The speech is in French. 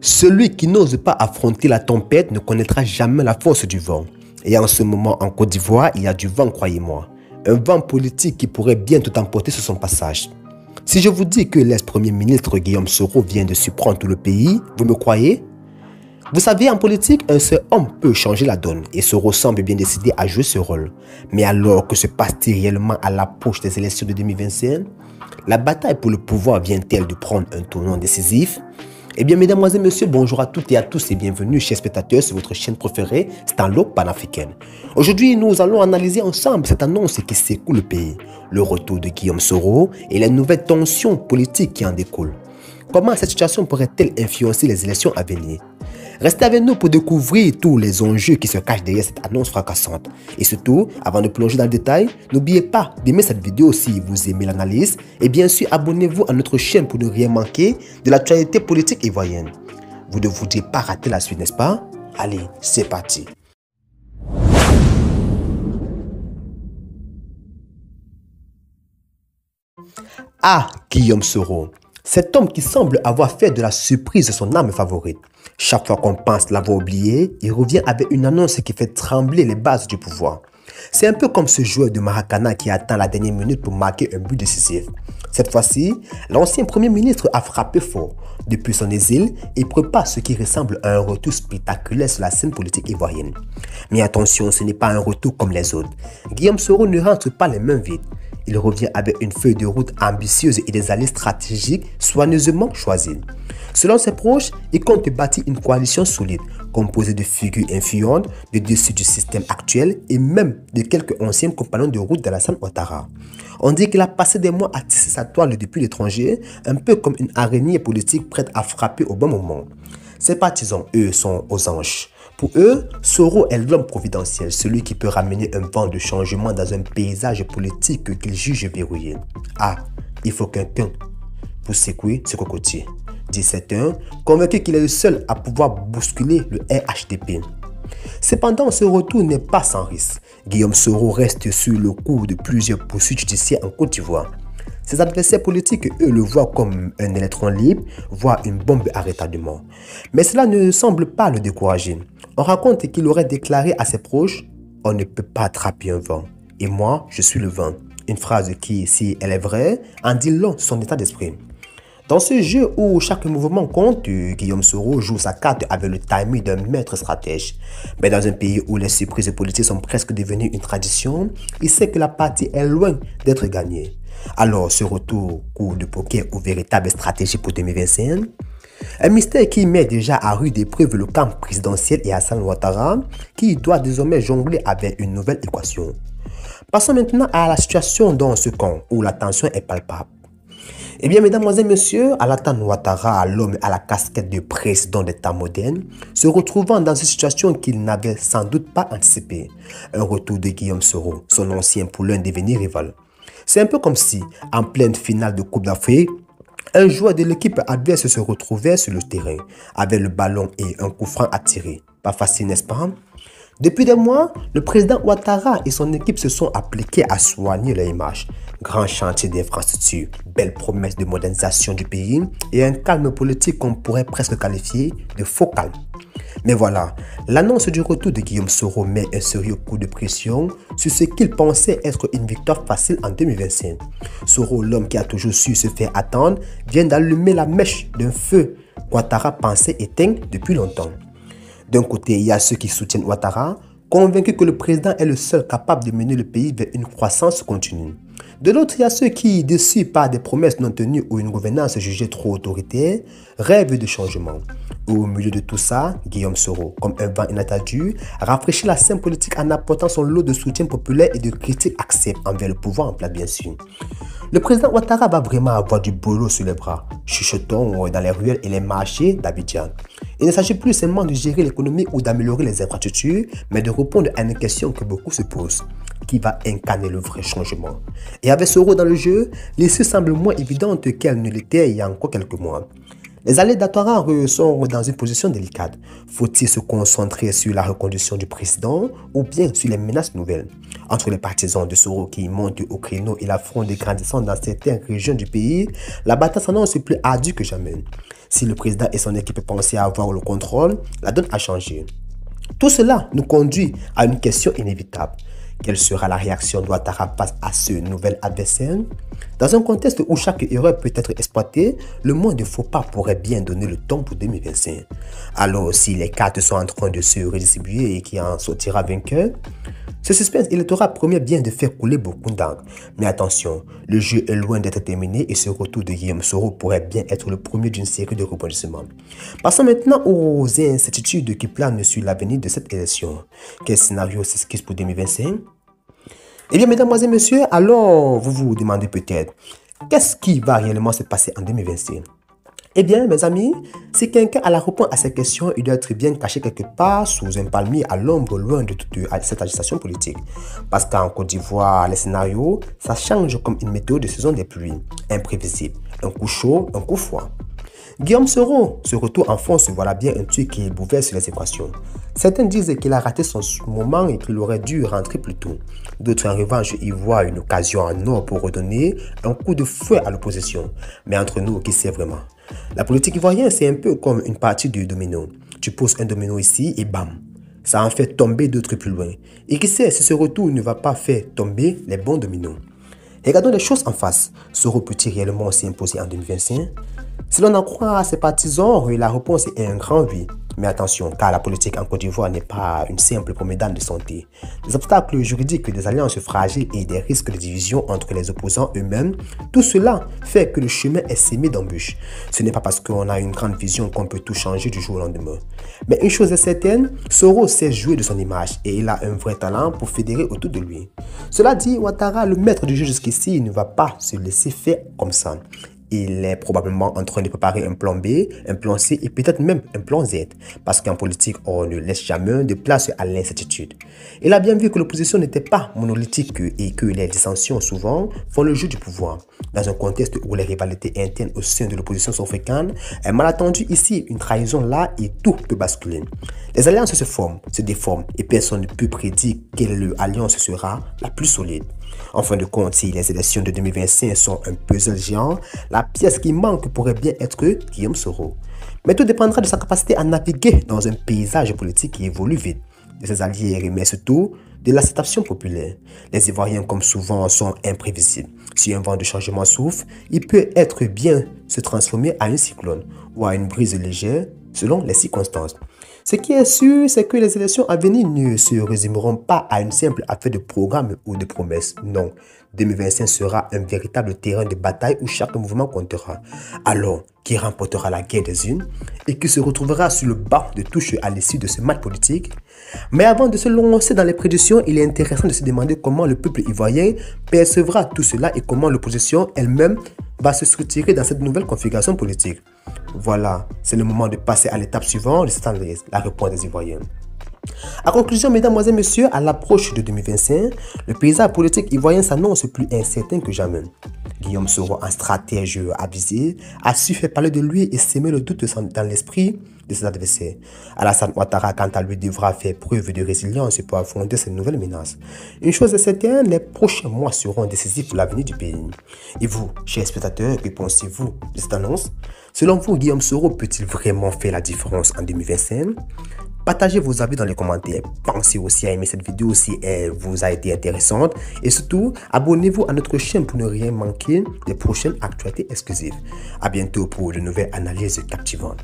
Celui qui n'ose pas affronter la tempête ne connaîtra jamais la force du vent. Et en ce moment, en Côte d'Ivoire, il y a du vent, croyez-moi. Un vent politique qui pourrait bientôt emporter sur son passage. Si je vous dis que l'ex-premier ministre Guillaume Soro vient de surprendre tout le pays, vous me croyez? Vous savez, en politique, un seul homme peut changer la donne et Soro semble bien décidé à jouer ce rôle. Mais alors que se passe-t-il réellement à l'approche des élections de 2025? La bataille pour le pouvoir vient-elle de prendre un tournant décisif? Eh bien, mesdames, messieurs, bonjour à toutes et à tous et bienvenue, chers spectateurs, sur votre chaîne préférée, Stanlock Panafricaine. Aujourd'hui, nous allons analyser ensemble cette annonce qui secoue le pays, le retour de Guillaume Soro et les nouvelles tensions politiques qui en découlent. Comment cette situation pourrait-elle influencer les élections à venir? Restez avec nous pour découvrir tous les enjeux qui se cachent derrière cette annonce fracassante. Et surtout, avant de plonger dans le détail, n'oubliez pas d'aimer cette vidéo si vous aimez l'analyse. Et bien sûr, abonnez-vous à notre chaîne pour ne rien manquer de l'actualité politique ivoirienne. Vous ne voudrez pas rater la suite, n'est-ce pas? Allez, c'est parti. Ah, Guillaume Soro. Cet homme qui semble avoir fait de la surprise son arme favorite. Chaque fois qu'on pense l'avoir oublié, il revient avec une annonce qui fait trembler les bases du pouvoir. C'est un peu comme ce joueur de Maracana qui attend la dernière minute pour marquer un but décisif. Cette fois-ci, l'ancien premier ministre a frappé fort. Depuis son exil, il prépare ce qui ressemble à un retour spectaculaire sur la scène politique ivoirienne. Mais attention, ce n'est pas un retour comme les autres. Guillaume Soro ne rentre pas les mains vides. Il revient avec une feuille de route ambitieuse et des alliés stratégiques soigneusement choisis. Selon ses proches, il compte bâtir une coalition solide, composée de figures influentes de dessus du système actuel et même de quelques anciens compagnons de route d'Alassane Ouattara. On dit qu'il a passé des mois à tisser sa toile depuis l'étranger, un peu comme une araignée politique prête à frapper au bon moment. Ses partisans, eux, sont aux anges. Pour eux, Soro est l'homme providentiel, celui qui peut ramener un vent de changement dans un paysage politique qu'ils jugent verrouillé. Ah, il faut quelqu'un pour secouer ce cocotier, dit certains, convaincus qu'il est le seul à pouvoir bousculer le RHDP. Cependant, ce retour n'est pas sans risque. Guillaume Soro reste sur le coup de plusieurs poursuites judiciaires en Côte d'Ivoire. Ses adversaires politiques, eux, le voient comme un électron libre, voire une bombe à retardement. Mais cela ne semble pas le décourager. On raconte qu'il aurait déclaré à ses proches « On ne peut pas attraper un vent, et moi, je suis le vent ». Une phrase qui, si elle est vraie, en dit long son état d'esprit. Dans ce jeu où chaque mouvement compte, Guillaume Soro joue sa carte avec le timing d'un maître stratège. Mais dans un pays où les surprises politiques sont presque devenues une tradition, il sait que la partie est loin d'être gagnée. Alors, ce retour coup de poker ou véritable stratégie pour 2025? Un mystère qui met déjà à rude épreuve le camp présidentiel et Alassane Ouattara, qui doit désormais jongler avec une nouvelle équation. Passons maintenant à la situation dans ce camp où la tension est palpable. Eh bien, mesdames et messieurs, Alassane Ouattara, l'homme à la casquette de président d'État moderne, se retrouvant dans une situation qu'il n'avait sans doute pas anticipée. Un retour de Guillaume Soro, son ancien poulain devenu rival. C'est un peu comme si, en pleine finale de Coupe d'Afrique, un joueur de l'équipe adverse se retrouvait sur le terrain, avec le ballon et un coup franc à tirer. Pas facile, n'est-ce pas? Depuis des mois, le président Ouattara et son équipe se sont appliqués à soigner leur image. Grand chantier d'infrastructure, belle promesse de modernisation du pays et un calme politique qu'on pourrait presque qualifier de faux calme. Mais voilà, l'annonce du retour de Guillaume Soro met un sérieux coup de pression sur ce qu'il pensait être une victoire facile en 2025. Soro, l'homme qui a toujours su se faire attendre, vient d'allumer la mèche d'un feu qu'Ouattara pensait éteint depuis longtemps. D'un côté, il y a ceux qui soutiennent Ouattara, convaincus que le président est le seul capable de mener le pays vers une croissance continue. De l'autre, il y a ceux qui, déçus par des promesses non tenues ou une gouvernance jugée trop autoritaire, rêvent de changement. Au milieu de tout ça, Guillaume Soro, comme un vent inattendu, rafraîchit la scène politique en apportant son lot de soutien populaire et de critiques acceptes envers le pouvoir en place, bien sûr. Le président Ouattara va vraiment avoir du boulot sur les bras, chuchotons dans les ruelles et les marchés d'Abidjan. Il ne s'agit plus seulement de gérer l'économie ou d'améliorer les infrastructures, mais de répondre à une question que beaucoup se posent. Qui va incarner le vrai changement? Et avec Soro dans le jeu, l'issue semble moins évidente qu'elle ne l'était il y a encore quelques mois. Les alliés d'Ouattara sont dans une position délicate. Faut-il se concentrer sur la reconduction du président ou bien sur les menaces nouvelles? Entre les partisans de Soro qui montent au créneau et la fronde grandissante dans certaines régions du pays, la bataille s'annonce plus ardue que jamais. Si le président et son équipe pensaient avoir le contrôle, la donne a changé. Tout cela nous conduit à une question inévitable. Quelle sera la réaction d'Ouattara face à ce nouvel adversaire? Dans un contexte où chaque erreur peut être exploitée, le moins de faux pas pourrait bien donner le ton pour 2025. Alors, si les cartes sont en train de se redistribuer et qui en sortira vainqueur, ce suspense électoral promet bien de faire couler beaucoup d'encre. Mais attention, le jeu est loin d'être terminé et ce retour de Guillaume Soro pourrait bien être le premier d'une série de rebondissements. Passons maintenant aux incertitudes qui planent sur l'avenir de cette élection. Quel scénario s'esquisse pour 2025? Eh bien, mesdames, et messieurs, alors vous vous demandez peut-être, qu'est-ce qui va réellement se passer en 2025? Eh bien, mes amis, si quelqu'un a la réponse à ces questions, il doit être bien caché quelque part sous un palmier à l'ombre, loin de toute cette agitation politique. Parce qu'en Côte d'Ivoire, les scénarios, ça change comme une météo de saison des pluies, imprévisible, un coup chaud, un coup froid. Guillaume Soro, ce retour en France, voilà bien un truc qui bouleverse les équations. Certains disent qu'il a raté son moment et qu'il aurait dû rentrer plus tôt. D'autres en revanche y voient une occasion en or pour redonner un coup de fouet à l'opposition. Mais entre nous, qui sait vraiment? La politique ivoirienne, c'est un peu comme une partie du domino. Tu poses un domino ici et bam, ça en fait tomber d'autres plus loin. Et qui sait si ce retour ne va pas faire tomber les bons dominos? Regardons les choses en face. Soro peut-il réellement s'imposer en 2025? Si l'on en croit à ses partisans, la réponse est un grand oui. Mais attention, car la politique en Côte d'Ivoire n'est pas une simple promenade de santé. Des obstacles juridiques, des alliances fragiles et des risques de division entre les opposants eux-mêmes, tout cela fait que le chemin est semé d'embûches. Ce n'est pas parce qu'on a une grande vision qu'on peut tout changer du jour au lendemain. Mais une chose est certaine, Soro sait jouer de son image et il a un vrai talent pour fédérer autour de lui. Cela dit, Ouattara, le maître du jeu jusqu'ici, ne va pas se laisser faire comme ça. Il est probablement en train de préparer un plan B, un plan C et peut-être même un plan Z. Parce qu'en politique, on ne laisse jamais de place à l'incertitude. Il a bien vu que l'opposition n'était pas monolithique et que les dissensions souvent font le jeu du pouvoir. Dans un contexte où les rivalités internes au sein de l'opposition sont fréquentes, un malentendu ici, une trahison là et tout peut basculer. Les alliances se forment, se déforment et personne ne peut prédire quelle alliance sera la plus solide. En fin de compte, si les élections de 2025 sont un puzzle géant, la pièce qui manque pourrait bien être Guillaume Soro. Mais tout dépendra de sa capacité à naviguer dans un paysage politique qui évolue vite, de ses alliés mais surtout de l'acceptation populaire. Les Ivoiriens, comme souvent, sont imprévisibles. Si un vent de changement souffle, il peut être bien se transformer en un cyclone ou en une brise légère selon les circonstances. Ce qui est sûr, c'est que les élections à venir ne se résumeront pas à une simple affaire de programme ou de promesses. Non, 2025 sera un véritable terrain de bataille où chaque mouvement comptera. Alors, qui remportera la guerre des unes et qui se retrouvera sur le banc de touche à l'issue de ce match politique? Mais avant de se lancer dans les prédictions, il est intéressant de se demander comment le peuple ivoirien percevra tout cela et comment l'opposition elle-même va se structurer dans cette nouvelle configuration politique. Voilà, c'est le moment de passer à l'étape suivante de cette analyse, la réponse des Ivoiriens. En conclusion, mesdames, et messieurs, à l'approche de 2025, le paysage politique ivoirien s'annonce plus incertain que jamais. Guillaume Soro, un stratège avisé, a su faire parler de lui et s'aimer le doute dans l'esprit de ses adversaires. Alassane Ouattara, quant à lui, devra faire preuve de résilience pour affronter ces nouvelles menaces. Une chose est certaine, les prochains mois seront décisifs pour l'avenir du pays. Et vous, chers spectateurs, que pensez-vous de cette annonce? Selon vous, Guillaume Soro peut-il vraiment faire la différence en 2025? Partagez vos avis dans les commentaires. Pensez aussi à aimer cette vidéo si elle vous a été intéressante. Et surtout, abonnez-vous à notre chaîne pour ne rien manquer des prochaines actualités exclusives. À bientôt pour de nouvelles analyses captivantes.